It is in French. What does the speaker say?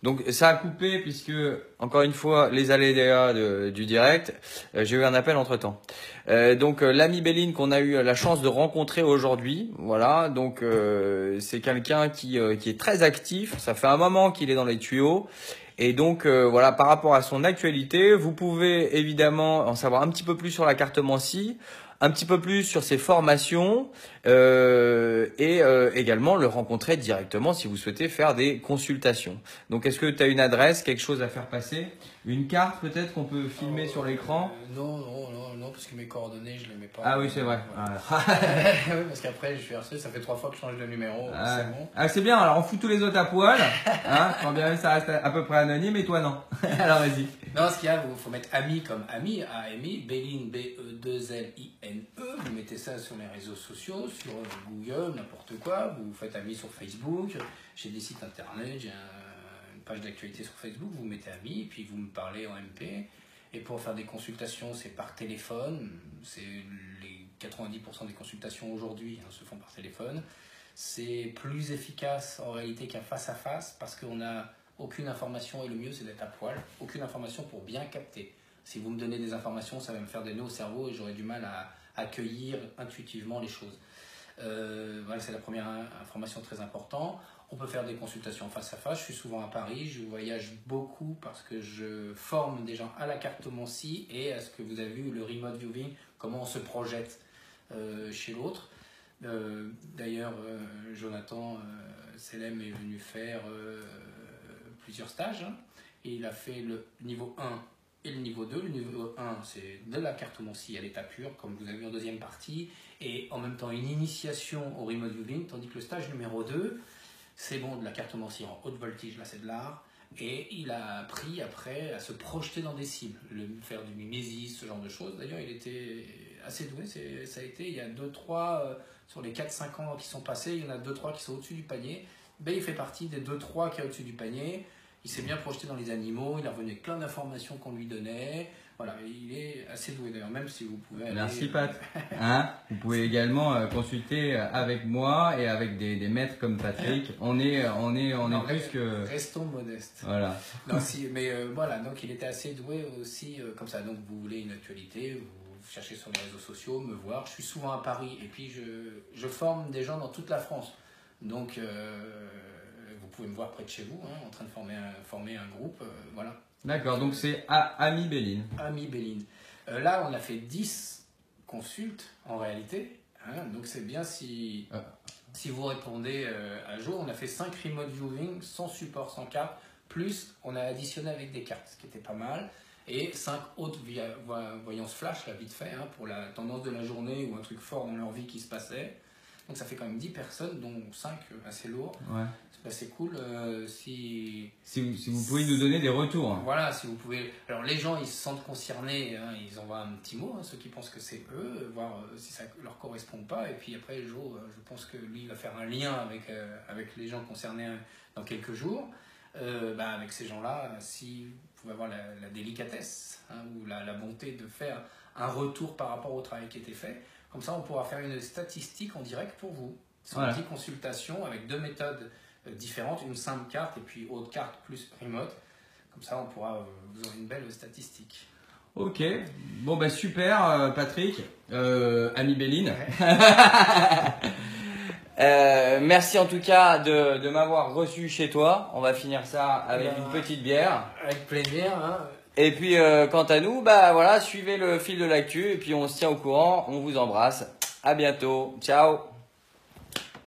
Donc ça a coupé puisque, encore une fois, les aléas du direct, j'ai eu un appel entre-temps. Donc l'ami Béline qu'on a eu la chance de rencontrer aujourd'hui, voilà, donc c'est quelqu'un qui est très actif, ça fait un moment qu'il est dans les tuyaux. Et donc voilà, par rapport à son actualité, vous pouvez évidemment en savoir un petit peu plus sur la cartomancie, un petit peu plus sur ses formations et également le rencontrer directement si vous souhaitez faire des consultations. Donc est-ce que tu as une adresse, quelque chose à faire passer? Une carte peut-être qu'on peut filmer sur l'écran? Non, parce que mes coordonnées, je les mets pas. Ah oui, c'est vrai. Voilà. Oui, parce qu'après, je suis harcelé, ça fait 3 fois que je change de numéro. Ah, c'est bon. ah, c'est bien, alors on fout tous les autres à poil, hein, quand bien même ça reste à peu près anonyme, et toi non. Alors vas-y. Non, ce qu'il y a, il faut mettre ami comme ami, A-M-I, Béline, B-E-2-L-I-N-E. Vous mettez ça sur les réseaux sociaux, sur Google, n'importe quoi. Vous faites ami sur Facebook. J'ai des sites internet, j'ai une page d'actualité sur Facebook. Vous mettez ami, puis vous me parlez en MP. Et pour faire des consultations, c'est par téléphone. C'est les 90% des consultations aujourd'hui se font par téléphone. C'est plus efficace en réalité qu'un face-à-face parce qu'on n'a aucune information et le mieux c'est d'être à poil. Aucune information pour bien capter. Si vous me donnez des informations, ça va me faire des nœuds au cerveau et j'aurai du mal à accueillir intuitivement les choses. Voilà, c'est la première information très importante. On peut faire des consultations face à face. Je suis souvent à Paris, je voyage beaucoup parce que je forme des gens à la cartomancie et à ce que vous avez vu, le remote viewing, comment on se projette chez l'autre. D'ailleurs, Jonathan Selem est venu faire plusieurs stages et il a fait le niveau 1 et le niveau 2. Le niveau 1, c'est de la cartomancie à l'état pur, comme vous avez vu en deuxième partie, et en même temps une initiation au remote viewing, tandis que le stage numéro 2, c'est bon de la cartomancie en haute voltige, là c'est de l'art, et il a appris après à se projeter dans des cibles, faire du mimésis, ce genre de choses. D'ailleurs, il était assez doué, ça a été, il y a 2-3, sur les 4-5 ans qui sont passés, il y en a 2-3 qui sont au-dessus du panier. Ben, il fait partie des 2-3 qui est au-dessus du panier. Il s'est bien projeté dans les animaux, il est revenu avec plein d'informations qu'on lui donnait. Voilà, il est assez doué d'ailleurs, même si vous pouvez aller... Merci Pat. Hein, vous pouvez également consulter avec moi et avec des maîtres comme Patrick. On est plus que... Restons modestes. Voilà. Non, mais voilà, donc il était assez doué aussi comme ça. Donc vous voulez une actualité, vous cherchez sur les réseaux sociaux, me voir. Je suis souvent à Paris et puis je forme des gens dans toute la France. Donc vous pouvez me voir près de chez vous, en train de former un groupe, voilà. D'accord, donc c'est Ami Béline. Ami Béline. Là, on a fait 10 consultes en réalité, donc c'est bien si vous répondez à jour. On a fait 5 remote viewing sans support, sans carte, plus on a additionné avec des cartes, ce qui était pas mal, et 5 autres voyances flash, là, vite fait, pour la tendance de la journée ou un truc fort dans leur vie qui se passait. Donc ça fait quand même 10 personnes, dont 5 assez lourds. Ouais. C'est cool. Si vous pouvez nous donner des retours. Voilà, si vous pouvez. Alors les gens, ils se sentent concernés, ils envoient un petit mot, ceux qui pensent que c'est eux, voir si ça leur correspond pas. Et puis après, Jo, je pense que lui, il va faire un lien avec les gens concernés dans quelques jours. Avec ces gens-là, si vous pouvez avoir la délicatesse ou la bonté de faire un retour par rapport au travail qui a été fait. Comme ça, on pourra faire une statistique en direct pour vous. C'est une petite consultation avec 2 méthodes différentes, une simple carte et puis autre carte plus remote. Comme ça, on pourra vous aurez une belle statistique. Ok, bon ben super Patrick, Ami Béline. Merci en tout cas de m'avoir reçu chez toi. On va finir ça avec une petite bière. Avec plaisir. Et puis quant à nous, voilà, suivez le fil de l'actu et puis on se tient au courant. On vous embrasse. À bientôt. Ciao.